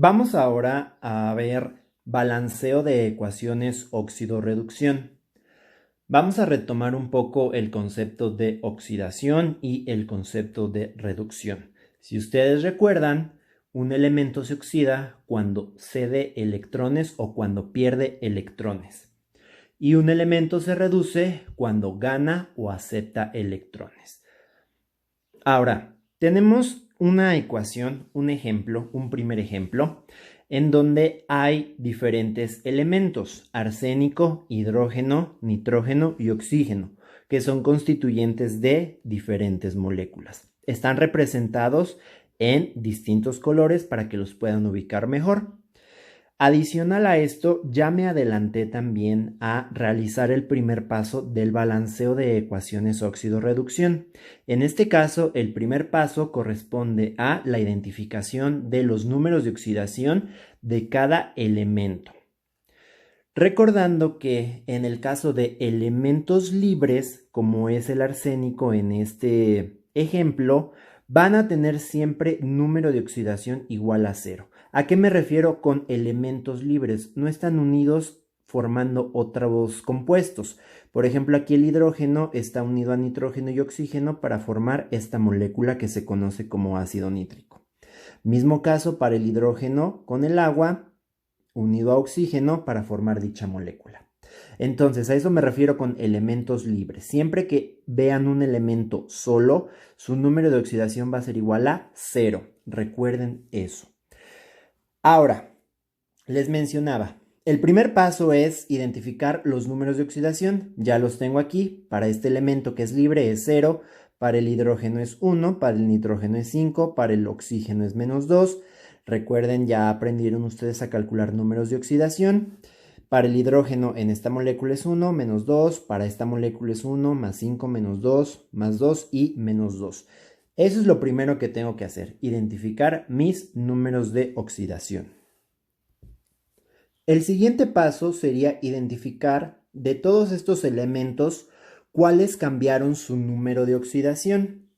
Vamos ahora a ver balanceo de ecuaciones óxido-reducción. Vamos a retomar un poco el concepto de oxidación y el concepto de reducción. Si ustedes recuerdan, un elemento se oxida cuando cede electrones o cuando pierde electrones. Y un elemento se reduce cuando gana o acepta electrones. Ahora, tenemos una ecuación, un ejemplo, un primer ejemplo, en donde hay diferentes elementos: arsénico, hidrógeno, nitrógeno y oxígeno, que son constituyentes de diferentes moléculas. Están representados en distintos colores para que los puedan ubicar mejor. Adicional a esto, ya me adelanté también a realizar el primer paso del balanceo de ecuaciones óxido-reducción. En este caso, el primer paso corresponde a la identificación de los números de oxidación de cada elemento. Recordando que en el caso de elementos libres, como es el arsénico en este ejemplo, van a tener siempre número de oxidación igual a 0. ¿A qué me refiero con elementos libres? No están unidos formando otros compuestos. Por ejemplo, aquí el hidrógeno está unido a nitrógeno y oxígeno para formar esta molécula que se conoce como ácido nítrico. Mismo caso para el hidrógeno con el agua unido a oxígeno para formar dicha molécula. Entonces, a eso me refiero con elementos libres. Siempre que vean un elemento solo, su número de oxidación va a ser igual a 0. Recuerden eso. Ahora, les mencionaba, el primer paso es identificar los números de oxidación. Ya los tengo aquí. Para este elemento que es libre es 0, para el hidrógeno es 1, para el nitrógeno es 5, para el oxígeno es -2. Recuerden, ya aprendieron ustedes a calcular números de oxidación. Para el hidrógeno en esta molécula es 1, -2, para esta molécula es 1, +5, -2, +2 y -2. Eso es lo primero que tengo que hacer, identificar mis números de oxidación. El siguiente paso sería identificar de todos estos elementos cuáles cambiaron su número de oxidación.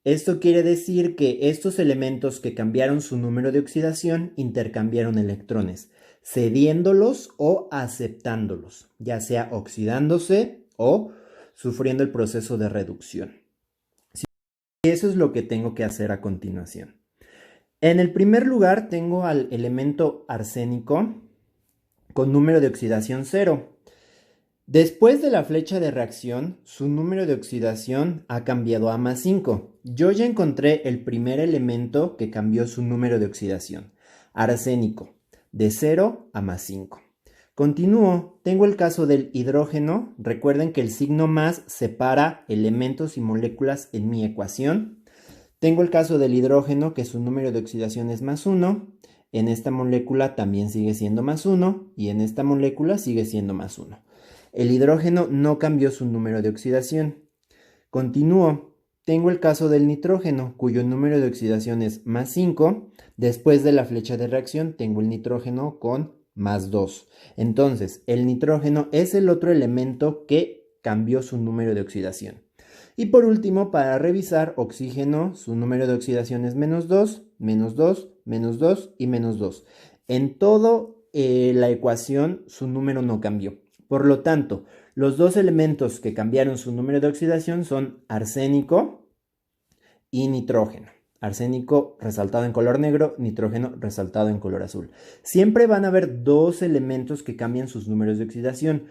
Esto quiere decir que estos elementos que cambiaron su número de oxidación intercambiaron electrones, cediéndolos o aceptándolos, ya sea oxidándose o sufriendo el proceso de reducción. Eso es lo que tengo que hacer a continuación. En el primer lugar tengo al elemento arsénico con número de oxidación 0. Después de la flecha de reacción, su número de oxidación ha cambiado a +5. Yo ya encontré el primer elemento que cambió su número de oxidación, arsénico, de 0 a +5. Continúo, tengo el caso del hidrógeno. Recuerden que el signo más separa elementos y moléculas en mi ecuación. Tengo el caso del hidrógeno, que su número de oxidación es +1. En esta molécula también sigue siendo +1 y en esta molécula sigue siendo +1. El hidrógeno no cambió su número de oxidación. Continúo. Tengo el caso del nitrógeno, cuyo número de oxidación es +5. Después de la flecha de reacción, tengo el nitrógeno con +2. Entonces, el nitrógeno es el otro elemento que cambió su número de oxidación. Y por último, para revisar, oxígeno, su número de oxidación es -2, -2, -2 y -2. En toda la ecuación, su número no cambió. Por lo tanto, los dos elementos que cambiaron su número de oxidación son arsénico y nitrógeno. Arsénico resaltado en color negro, nitrógeno resaltado en color azul. Siempre van a haber dos elementos que cambian sus números de oxidación.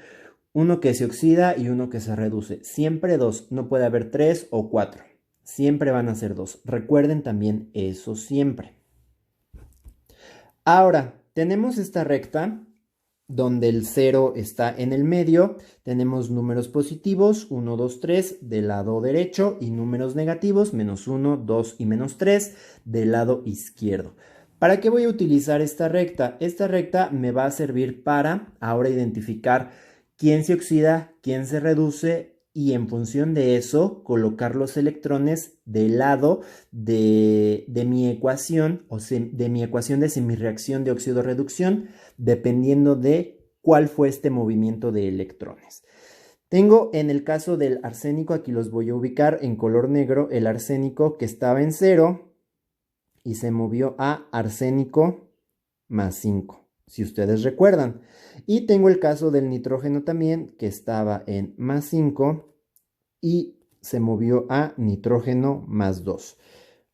Uno que se oxida y uno que se reduce. Siempre dos, no puede haber 3 o 4. Siempre van a ser dos. Recuerden también eso siempre. Ahora, tenemos esta recta donde el 0 está en el medio. Tenemos números positivos, 1, 2, 3 del lado derecho y números negativos, -1, 2 y -3 del lado izquierdo. ¿Para qué voy a utilizar esta recta? Esta recta me va a servir para ahora identificar quién se oxida, quién se reduce y en función de eso colocar los electrones del lado de mi ecuación o de mi ecuación de semirreacción de óxido-reducción, dependiendo de cuál fue este movimiento de electrones. Tengo en el caso del arsénico, aquí los voy a ubicar en color negro, el arsénico que estaba en 0 y se movió a arsénico más 5, si ustedes recuerdan. Y tengo el caso del nitrógeno también, que estaba en más 5 y se movió a nitrógeno más 2.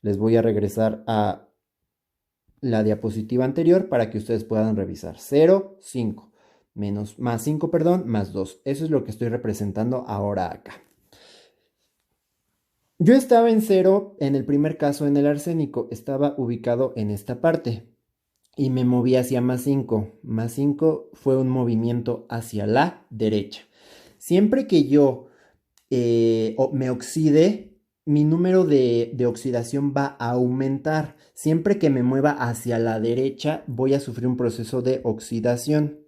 Les voy a regresar a la diapositiva anterior para que ustedes puedan revisar. 0, 5, más 5, perdón, más 2. Eso es lo que estoy representando ahora acá. Yo estaba en 0 en el primer caso en el arsénico, estaba ubicado en esta parte y me moví hacia más 5. Más 5 fue un movimiento hacia la derecha. Siempre que yo me oxide, mi número de oxidación va a aumentar. Siempre que me mueva hacia la derecha, voy a sufrir un proceso de oxidación.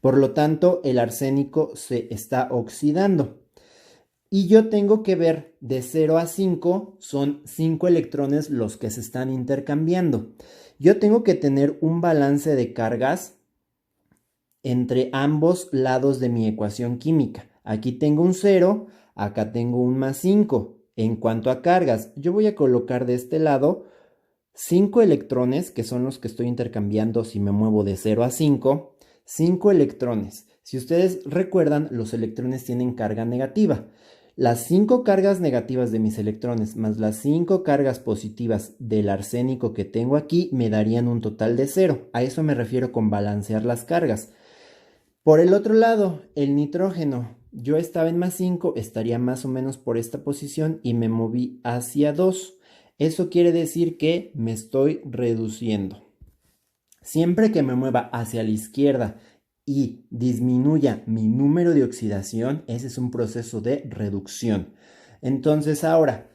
Por lo tanto, el arsénico se está oxidando. Y yo tengo que ver de 0 a 5, son 5 electrones los que se están intercambiando. Yo tengo que tener un balance de cargas entre ambos lados de mi ecuación química. Aquí tengo un 0, acá tengo un más 5. En cuanto a cargas, yo voy a colocar de este lado 5 electrones, que son los que estoy intercambiando si me muevo de 0 a 5. 5 electrones. Si ustedes recuerdan, los electrones tienen carga negativa. Las 5 cargas negativas de mis electrones más las 5 cargas positivas del arsénico que tengo aquí me darían un total de 0. A eso me refiero con balancear las cargas. Por el otro lado, el nitrógeno. Yo estaba en más 5, estaría más o menos por esta posición y me moví hacia 2. Eso quiere decir que me estoy reduciendo. Siempre que me mueva hacia la izquierda y disminuya mi número de oxidación, ese es un proceso de reducción. Entonces ahora,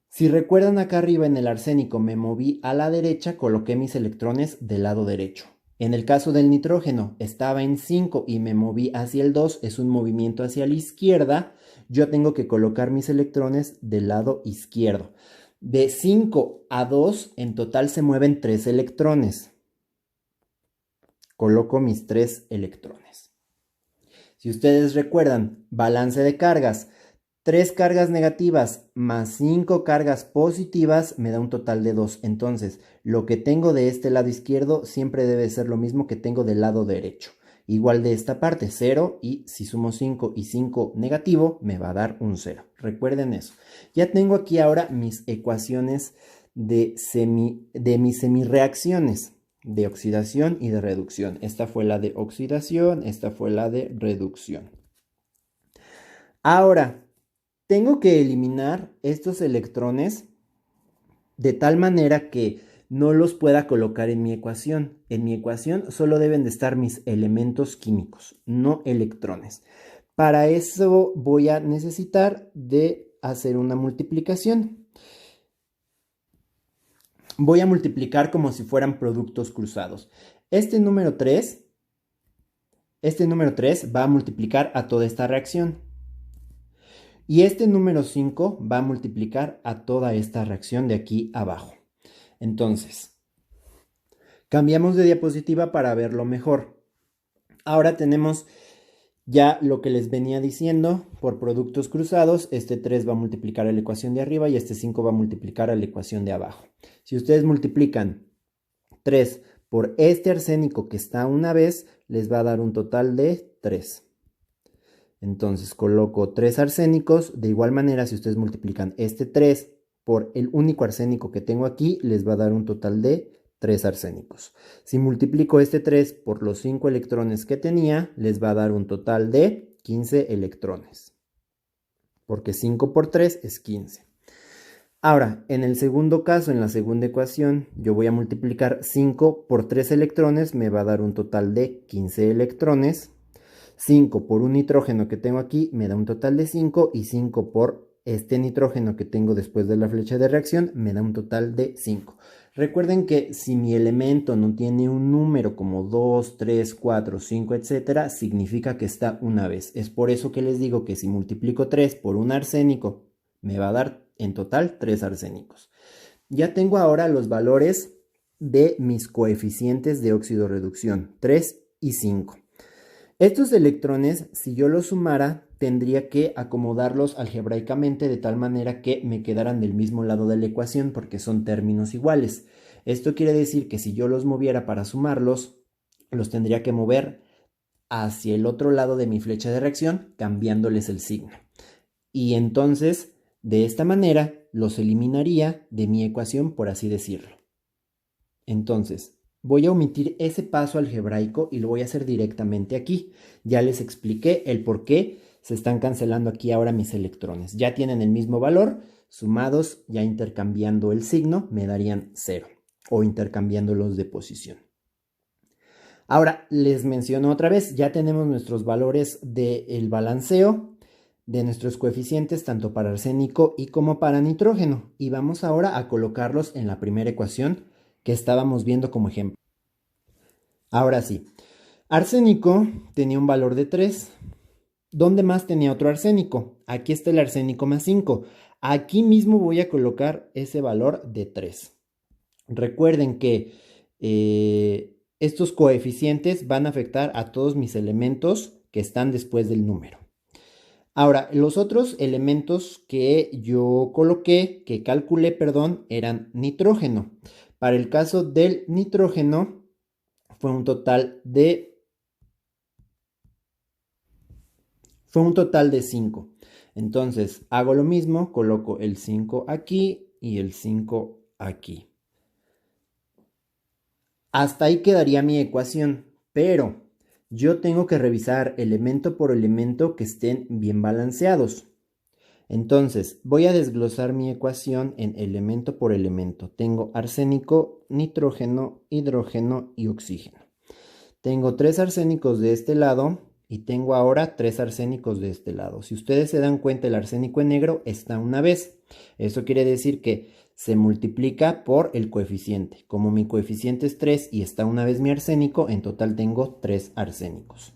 si recuerdan acá arriba en el arsénico me moví a la derecha, coloqué mis electrones del lado derecho. En el caso del nitrógeno estaba en 5 y me moví hacia el 2, es un movimiento hacia la izquierda, yo tengo que colocar mis electrones del lado izquierdo. De 5 a 2 en total se mueven 3 electrones. Coloco mis 3 electrones. Si ustedes recuerdan, balance de cargas, 3 cargas negativas más 5 cargas positivas me da un total de 2. Entonces, lo que tengo de este lado izquierdo siempre debe ser lo mismo que tengo del lado derecho. Igual de esta parte, 0, y si sumo 5 y 5 negativo, me va a dar un 0. Recuerden eso. Ya tengo aquí ahora mis ecuaciones de mis semirreacciones de oxidación y de reducción. Esta fue la de oxidación, esta fue la de reducción. Ahora, tengo que eliminar estos electrones de tal manera que no los pueda colocar en mi ecuación. En mi ecuación solo deben de estar mis elementos químicos, no electrones. Para eso voy a necesitar de hacer una multiplicación. Voy a multiplicar como si fueran productos cruzados. Este número 3 va a multiplicar a toda esta reacción. Y este número 5 va a multiplicar a toda esta reacción de aquí abajo. Entonces, cambiamos de diapositiva para verlo mejor. Ahora tenemos ya lo que les venía diciendo por productos cruzados. Este 3 va a multiplicar a la ecuación de arriba y este 5 va a multiplicar a la ecuación de abajo. Si ustedes multiplican 3 por este arsénico que está una vez, les va a dar un total de 3. Entonces coloco 3 arsénicos. De igual manera, si ustedes multiplican este 3 por el único arsénico que tengo aquí, les va a dar un total de 3 arsénicos. Si multiplico este 3 por los 5 electrones que tenía, les va a dar un total de 15 electrones. Porque 5 por 3 es 15. Ahora, en el segundo caso, en la segunda ecuación, yo voy a multiplicar 5 por 3 electrones, me va a dar un total de 15 electrones. 5 por un nitrógeno que tengo aquí me da un total de 5 y 5 por este nitrógeno que tengo después de la flecha de reacción me da un total de 5. Recuerden que si mi elemento no tiene un número como 2, 3, 4, 5, etcétera, significa que está una vez. Es por eso que les digo que si multiplico 3 por un arsénico me va a dar en total 3 arsénicos. Ya tengo ahora los valores de mis coeficientes de óxido-reducción, 3 y 5. Estos electrones, si yo los sumara, tendría que acomodarlos algebraicamente de tal manera que me quedaran del mismo lado de la ecuación porque son términos iguales. Esto quiere decir que si yo los moviera para sumarlos, los tendría que mover hacia el otro lado de mi flecha de reacción, cambiándoles el signo. Y entonces, de esta manera, los eliminaría de mi ecuación, por así decirlo. Entonces, voy a omitir ese paso algebraico y lo voy a hacer directamente aquí. Ya les expliqué el por qué se están cancelando aquí ahora mis electrones. Ya tienen el mismo valor, sumados, ya intercambiando el signo, me darían 0 o intercambiándolos de posición. Ahora les menciono otra vez, ya tenemos nuestros valores del balanceo de nuestros coeficientes tanto para arsénico y como para nitrógeno. Y vamos ahora a colocarlos en la primera ecuación que estábamos viendo como ejemplo. Ahora sí, arsénico tenía un valor de 3. ¿Dónde más tenía otro arsénico? Aquí está el arsénico más 5. Aquí mismo voy a colocar ese valor de 3. Recuerden que estos coeficientes van a afectar a todos mis elementos que están después del número. Ahora, los otros elementos que yo coloqué, que calculé, perdón, eran nitrógeno. Para el caso del nitrógeno fue un total de 5. Entonces, hago lo mismo, coloco el 5 aquí y el 5 aquí. Hasta ahí quedaría mi ecuación, pero yo tengo que revisar elemento por elemento que estén bien balanceados. Entonces, voy a desglosar mi ecuación en elemento por elemento. Tengo arsénico, nitrógeno, hidrógeno y oxígeno. Tengo 3 arsénicos de este lado y tengo ahora 3 arsénicos de este lado. Si ustedes se dan cuenta, el arsénico en negro está una vez. Eso quiere decir que se multiplica por el coeficiente. Como mi coeficiente es 3 y está una vez mi arsénico, en total tengo 3 arsénicos.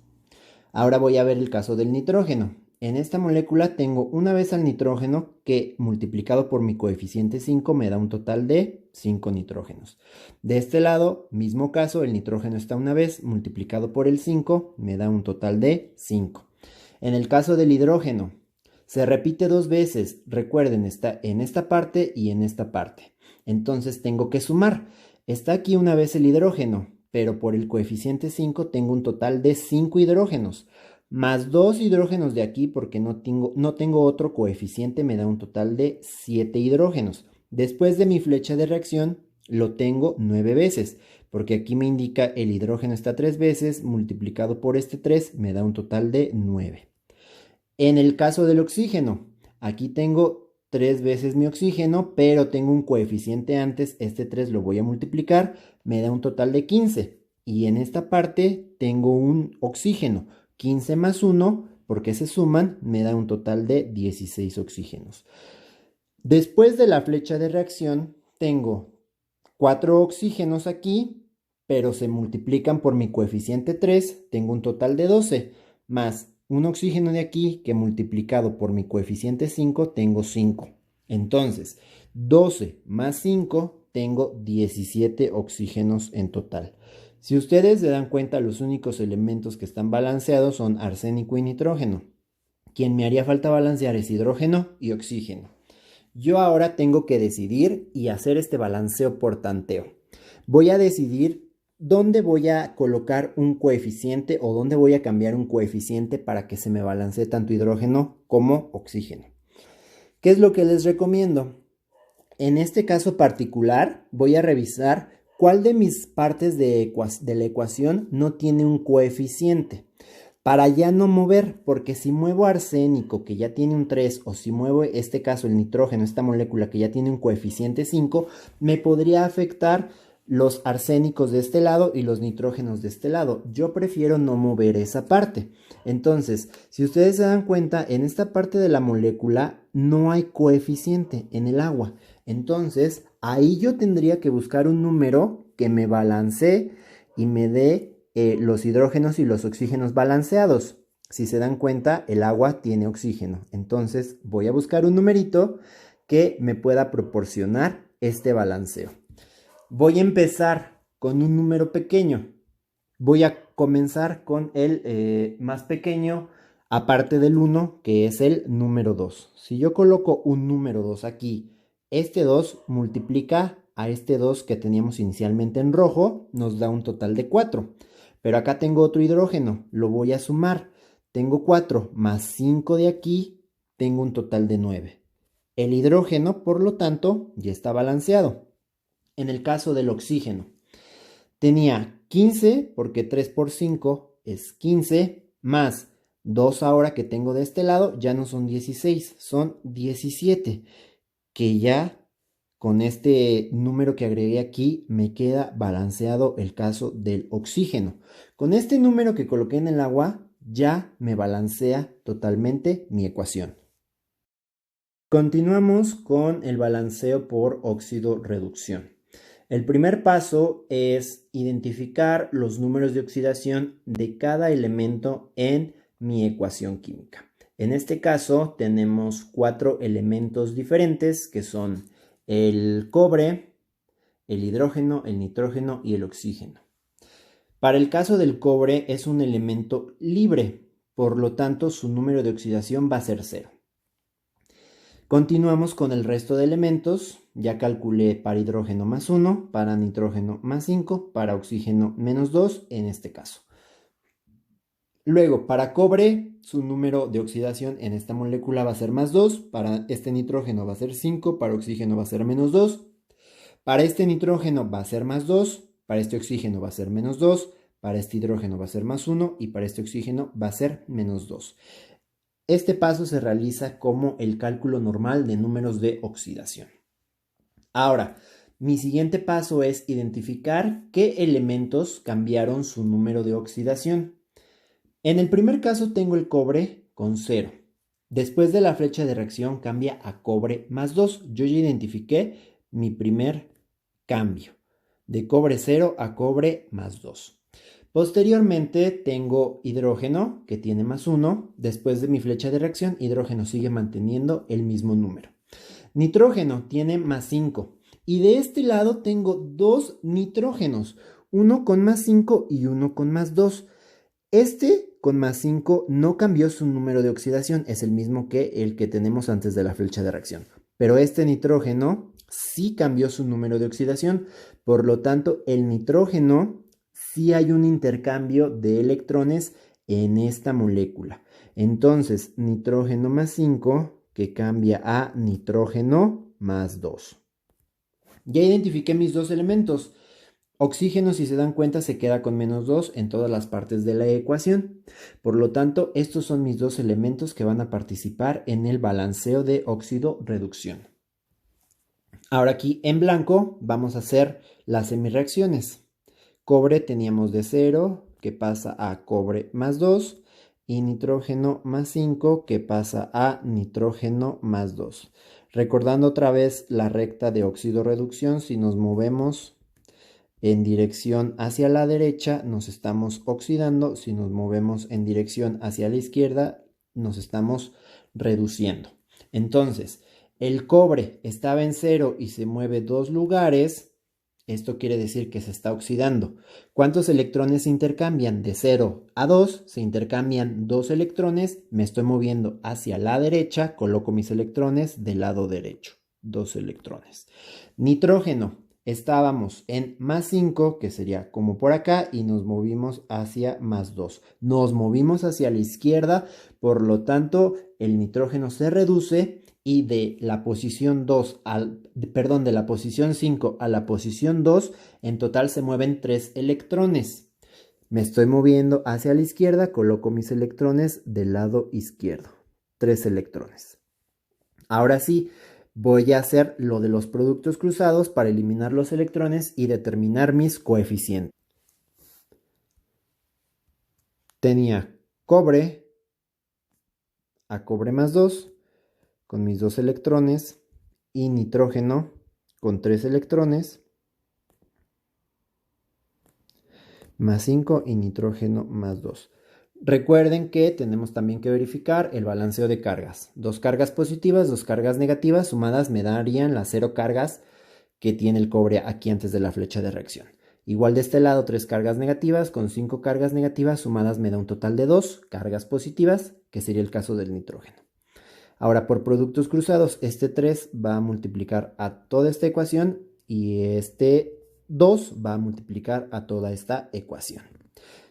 Ahora voy a ver el caso del nitrógeno. En esta molécula tengo una vez al nitrógeno que multiplicado por mi coeficiente 5 me da un total de 5 nitrógenos. De este lado, mismo caso, el nitrógeno está una vez multiplicado por el 5 me da un total de 5. En el caso del hidrógeno, se repite 2 veces. Recuerden, está en esta parte y en esta parte. Entonces tengo que sumar. Está aquí una vez el hidrógeno, pero por el coeficiente 5 tengo un total de 5 hidrógenos. Más 2 hidrógenos de aquí porque no tengo otro coeficiente, me da un total de 7 hidrógenos. Después de mi flecha de reacción lo tengo 9 veces, porque aquí me indica el hidrógeno está 3 veces, multiplicado por este 3 me da un total de 9. En el caso del oxígeno, aquí tengo 3 veces mi oxígeno, pero tengo un coeficiente antes, este 3 lo voy a multiplicar, me da un total de 15. Y en esta parte tengo un oxígeno. 15 más 1, porque se suman, me da un total de 16 oxígenos. Después de la flecha de reacción, tengo 4 oxígenos aquí, pero se multiplican por mi coeficiente 3, tengo un total de 12, más un oxígeno de aquí que multiplicado por mi coeficiente 5, tengo 5. Entonces, 12 más 5, tengo 17 oxígenos en total. Si ustedes se dan cuenta, los únicos elementos que están balanceados son arsénico y nitrógeno. Quien me haría falta balancear es hidrógeno y oxígeno. Yo ahora tengo que decidir y hacer este balanceo por tanteo. Voy a decidir dónde voy a colocar un coeficiente o dónde voy a cambiar un coeficiente para que se me balancee tanto hidrógeno como oxígeno. ¿Qué es lo que les recomiendo? En este caso particular voy a revisar cuál de mis partes de la ecuación no tiene un coeficiente. Para ya no mover, porque si muevo arsénico que ya tiene un 3 o si muevo este caso el nitrógeno, esta molécula que ya tiene un coeficiente 5, me podría afectar los arsénicos de este lado y los nitrógenos de este lado. Yo prefiero no mover esa parte. Entonces, si ustedes se dan cuenta, en esta parte de la molécula no hay coeficiente en el agua. Entonces, ahí yo tendría que buscar un número que me balancee y me dé los hidrógenos y los oxígenos balanceados. Si se dan cuenta, el agua tiene oxígeno. Entonces, voy a buscar un numerito que me pueda proporcionar este balanceo. Voy a empezar con un número pequeño. Voy a comenzar con el más pequeño, aparte del 1, que es el número 2. Si yo coloco un número 2 aquí, este 2 multiplica a este 2 que teníamos inicialmente en rojo, nos da un total de 4. Pero acá tengo otro hidrógeno, lo voy a sumar. Tengo 4 más 5 de aquí, tengo un total de 9. El hidrógeno, por lo tanto, ya está balanceado. En el caso del oxígeno, tenía 15, porque 3 por 5 es 15, más 2 ahora que tengo de este lado, ya no son 16, son 17, que ya con este número que agregué aquí me queda balanceado el caso del oxígeno. Con este número que coloqué en el agua ya me balancea totalmente mi ecuación. Continuamos con el balanceo por óxido reducción. El primer paso es identificar los números de oxidación de cada elemento en mi ecuación química. En este caso tenemos 4 elementos diferentes que son el cobre, el hidrógeno, el nitrógeno y el oxígeno. Para el caso del cobre es un elemento libre, por lo tanto su número de oxidación va a ser 0. Continuamos con el resto de elementos. Ya calculé para hidrógeno más 1, para nitrógeno más 5, para oxígeno menos 2 en este caso. Luego, para cobre, su número de oxidación en esta molécula va a ser más 2, para este nitrógeno va a ser 5, para oxígeno va a ser menos 2, para este nitrógeno va a ser más 2, para este oxígeno va a ser menos 2, para este hidrógeno va a ser más 1 y para este oxígeno va a ser menos 2. Este paso se realiza como el cálculo normal de números de oxidación. Ahora, mi siguiente paso es identificar qué elementos cambiaron su número de oxidación. En el primer caso tengo el cobre con 0. Después de la flecha de reacción cambia a cobre más 2. Yo ya identifiqué mi primer cambio, de cobre 0 a cobre más 2. Posteriormente tengo hidrógeno, que tiene más 1. Después de mi flecha de reacción, hidrógeno sigue manteniendo el mismo número. Nitrógeno tiene más 5. Y de este lado tengo 2 nitrógenos, uno con más 5 y uno con más 2. Este con más 5 no cambió su número de oxidación, es el mismo que el que tenemos antes de la flecha de reacción. Pero este nitrógeno sí cambió su número de oxidación, por lo tanto el nitrógeno sí hay un intercambio de electrones en esta molécula. Entonces, nitrógeno más 5 que cambia a nitrógeno más 2. Ya identifiqué mis dos elementos. Oxígeno, si se dan cuenta, se queda con menos 2 en todas las partes de la ecuación. Por lo tanto, estos son mis dos elementos que van a participar en el balanceo de óxido-reducción. Ahora aquí en blanco vamos a hacer las semireacciones. Cobre teníamos de 0, que pasa a cobre más 2, y nitrógeno más 5, que pasa a nitrógeno más 2. Recordando otra vez la recta de óxido-reducción, si nos movemos en dirección hacia la derecha, nos estamos oxidando. Si nos movemos en dirección hacia la izquierda, nos estamos reduciendo. Entonces, el cobre estaba en 0 y se mueve 2 lugares. Esto quiere decir que se está oxidando. ¿Cuántos electrones se intercambian? De 0 a 2 se intercambian 2 electrones. Me estoy moviendo hacia la derecha. Coloco mis electrones del lado derecho. 2 electrones. Nitrógeno. Estábamos en más 5, que sería como por acá, y nos movimos hacia más 2. Nos movimos hacia la izquierda, por lo tanto, el nitrógeno se reduce y de la posición 2 de la posición 5 a la posición 2, en total se mueven 3 electrones. Me estoy moviendo hacia la izquierda, coloco mis electrones del lado izquierdo. 3 electrones. Ahora sí, voy a hacer lo de los productos cruzados para eliminar los electrones y determinar mis coeficientes. Tenía cobre a cobre más 2 con mis 2 electrones y nitrógeno con 3 electrones más 5 y nitrógeno más 2. Recuerden que tenemos también que verificar el balanceo de cargas. 2 cargas positivas, 2 cargas negativas sumadas me darían las 0 cargas que tiene el cobre aquí antes de la flecha de reacción. Igual de este lado 3 cargas negativas con 5 cargas negativas sumadas me da un total de 2 cargas positivas, que sería el caso del nitrógeno. Ahora por productos cruzados, este 3 va a multiplicar a toda esta ecuación y este 2 va a multiplicar a toda esta ecuación.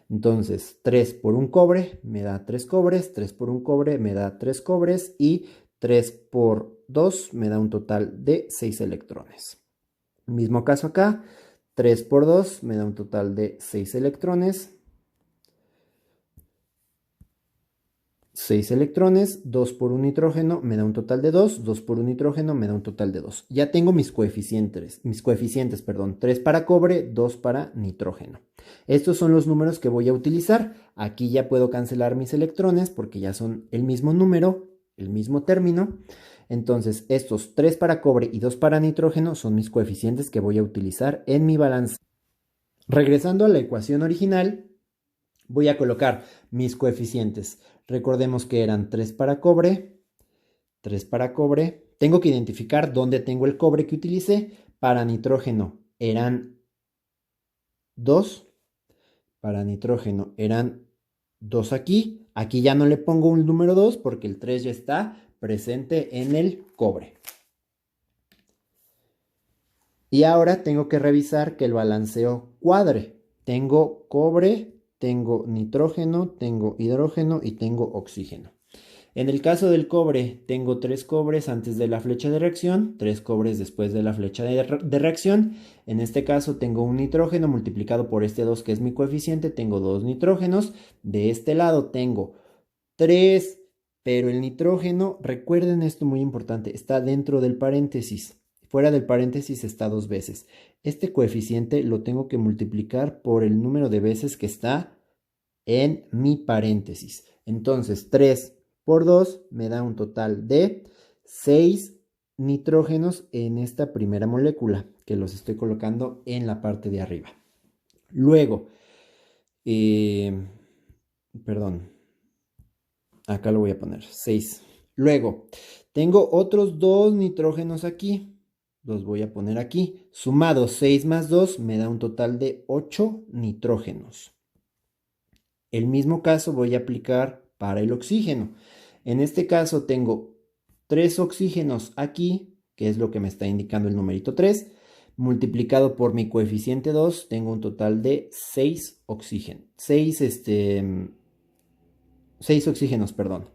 Entonces, 3 por un cobre me da 3 cobres, 3 por un cobre me da 3 cobres y 3 por 2 me da un total de 6 electrones. Mismo caso acá, 3 por 2 me da un total de 6 electrones. 6 electrones, 2 por un nitrógeno me da un total de 2, 2 por un nitrógeno me da un total de 2. Ya tengo mis coeficientes, 3 para cobre, 2 para nitrógeno. Estos son los números que voy a utilizar. Aquí ya puedo cancelar mis electrones porque ya son el mismo número, el mismo término. Entonces, estos 3 para cobre y 2 para nitrógeno son mis coeficientes que voy a utilizar en mi balance. Regresando a la ecuación original, voy a colocar mis coeficientes. Recordemos que eran 3 para cobre, 3 para cobre. Tengo que identificar dónde tengo el cobre que utilicé. Para nitrógeno eran 2. Para nitrógeno eran 2 aquí. Aquí ya no le pongo un número 2 porque el 3 ya está presente en el cobre. Y ahora tengo que revisar que el balanceo cuadre. Tengo cobre, tengo nitrógeno, tengo hidrógeno y tengo oxígeno. En el caso del cobre, tengo 3 cobres antes de la flecha de reacción, 3 cobres después de la flecha de reacción. En este caso tengo un nitrógeno multiplicado por este 2 que es mi coeficiente, tengo 2 nitrógenos. De este lado tengo 3, pero el nitrógeno, recuerden esto muy importante, está dentro del paréntesis. Fuera del paréntesis está 2 veces. Este coeficiente lo tengo que multiplicar por el número de veces que está en mi paréntesis. Entonces, 3 por 2 me da un total de 6 nitrógenos en esta primera molécula, que los estoy colocando en la parte de arriba. Luego, acá lo voy a poner, 6. Luego, tengo otros 2 nitrógenos aquí. Los voy a poner aquí. Sumado 6 más 2 me da un total de 8 nitrógenos. El mismo caso voy a aplicar para el oxígeno. En este caso tengo 3 oxígenos aquí, que es lo que me está indicando el numerito 3. Multiplicado por mi coeficiente 2, tengo un total de 6 oxígenos. 6 oxígenos, perdón.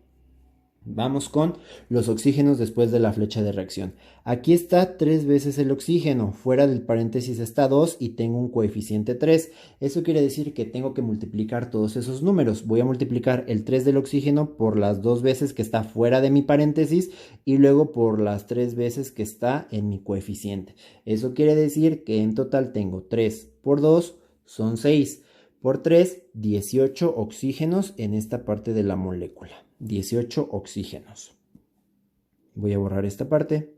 Vamos con los oxígenos después de la flecha de reacción. Aquí está 3 veces el oxígeno, fuera del paréntesis está 2 y tengo un coeficiente 3. Eso quiere decir que tengo que multiplicar todos esos números. Voy a multiplicar el 3 del oxígeno por las 2 veces que está fuera de mi paréntesis y luego por las 3 veces que está en mi coeficiente. Eso quiere decir que en total tengo 3 por 2 son 6. Por 3, 18 oxígenos en esta parte de la molécula. 18 oxígenos. Voy a borrar esta parte.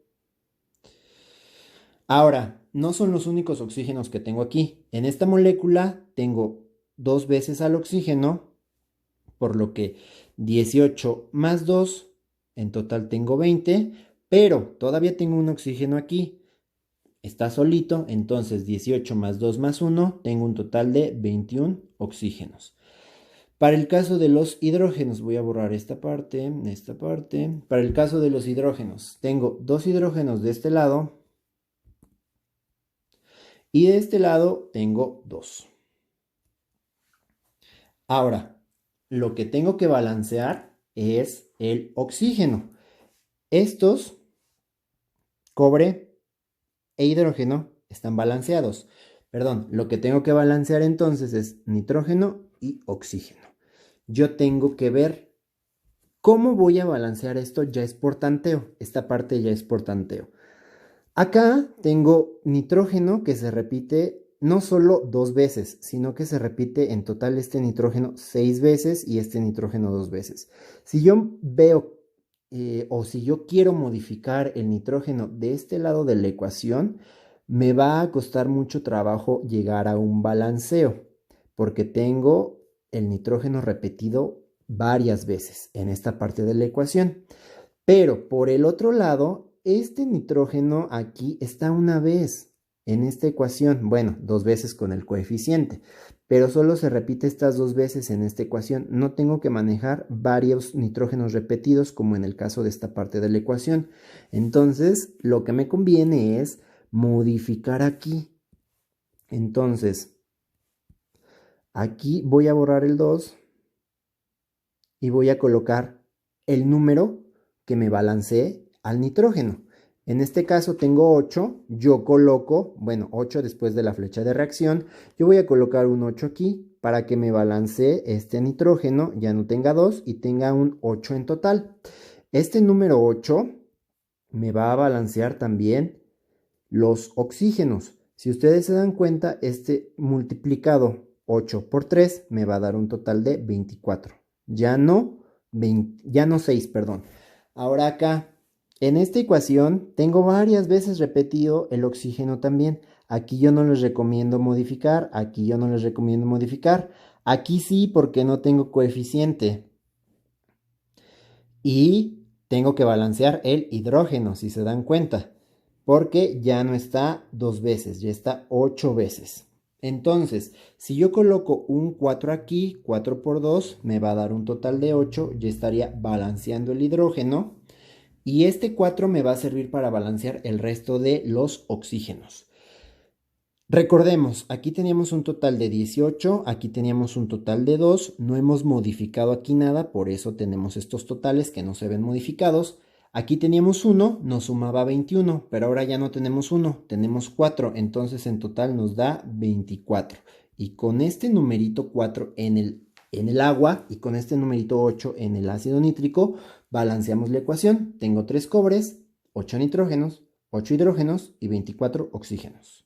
Ahora, no son los únicos oxígenos que tengo aquí. En esta molécula tengo 2 veces al oxígeno, por lo que 18 más 2, en total tengo 20, pero todavía tengo un oxígeno aquí. Está solito, entonces 18 más 2 más 1, tengo un total de 21 oxígenos. Para el caso de los hidrógenos, voy a borrar esta parte. Para el caso de los hidrógenos, tengo 2 hidrógenos de este lado y de este lado tengo 2. Ahora, lo que tengo que balancear es el oxígeno. Estos, cobre e hidrógeno, están balanceados. Perdón, lo que tengo que balancear entonces es nitrógeno y oxígeno. Yo tengo que ver cómo voy a balancear esto, ya es por tanteo. Esta parte ya es por tanteo. Acá tengo nitrógeno que se repite no solo 2 veces, sino que se repite en total este nitrógeno 6 veces y este nitrógeno 2 veces. Si yo veo o si yo quiero modificar el nitrógeno de este lado de la ecuación, me va a costar mucho trabajo llegar a un balanceo, porque tengo el nitrógeno repetido varias veces en esta parte de la ecuación. Pero por el otro lado, este nitrógeno aquí está una vez en esta ecuación. Bueno, 2 veces con el coeficiente, pero solo se repite estas 2 veces en esta ecuación. No tengo que manejar varios nitrógenos repetidos como en el caso de esta parte de la ecuación. Entonces, lo que me conviene es modificar aquí. Entonces, aquí voy a borrar el 2 y voy a colocar el número que me balancee al nitrógeno. En este caso tengo 8, yo coloco, bueno, 8 después de la flecha de reacción, yo voy a colocar un 8 aquí para que me balancee este nitrógeno, ya no tenga 2 y tenga un 8 en total. Este número 8 me va a balancear también los oxígenos. Si ustedes se dan cuenta, este multiplicado 8 por 3 me va a dar un total de 24. Ya no 6, perdón. Ahora acá, en esta ecuación, tengo varias veces repetido el oxígeno también. Aquí yo no les recomiendo modificar, aquí yo no les recomiendo modificar. Aquí sí, porque no tengo coeficiente. Y tengo que balancear el hidrógeno, si se dan cuenta, porque ya no está 2 veces, ya está 8 veces. Entonces, si yo coloco un 4 aquí, 4 por 2, me va a dar un total de 8, ya estaría balanceando el hidrógeno. Y este 4 me va a servir para balancear el resto de los oxígenos. Recordemos, aquí teníamos un total de 18, aquí teníamos un total de 2, no hemos modificado aquí nada, por eso tenemos estos totales que no se ven modificados. Aquí teníamos 1, nos sumaba 21, pero ahora ya no tenemos 1, tenemos 4, entonces en total nos da 24. Y con este numerito 4 en el agua y con este numerito 8 en el ácido nítrico, balanceamos la ecuación. Tengo 3 cobres, 8 nitrógenos, 8 hidrógenos y 24 oxígenos.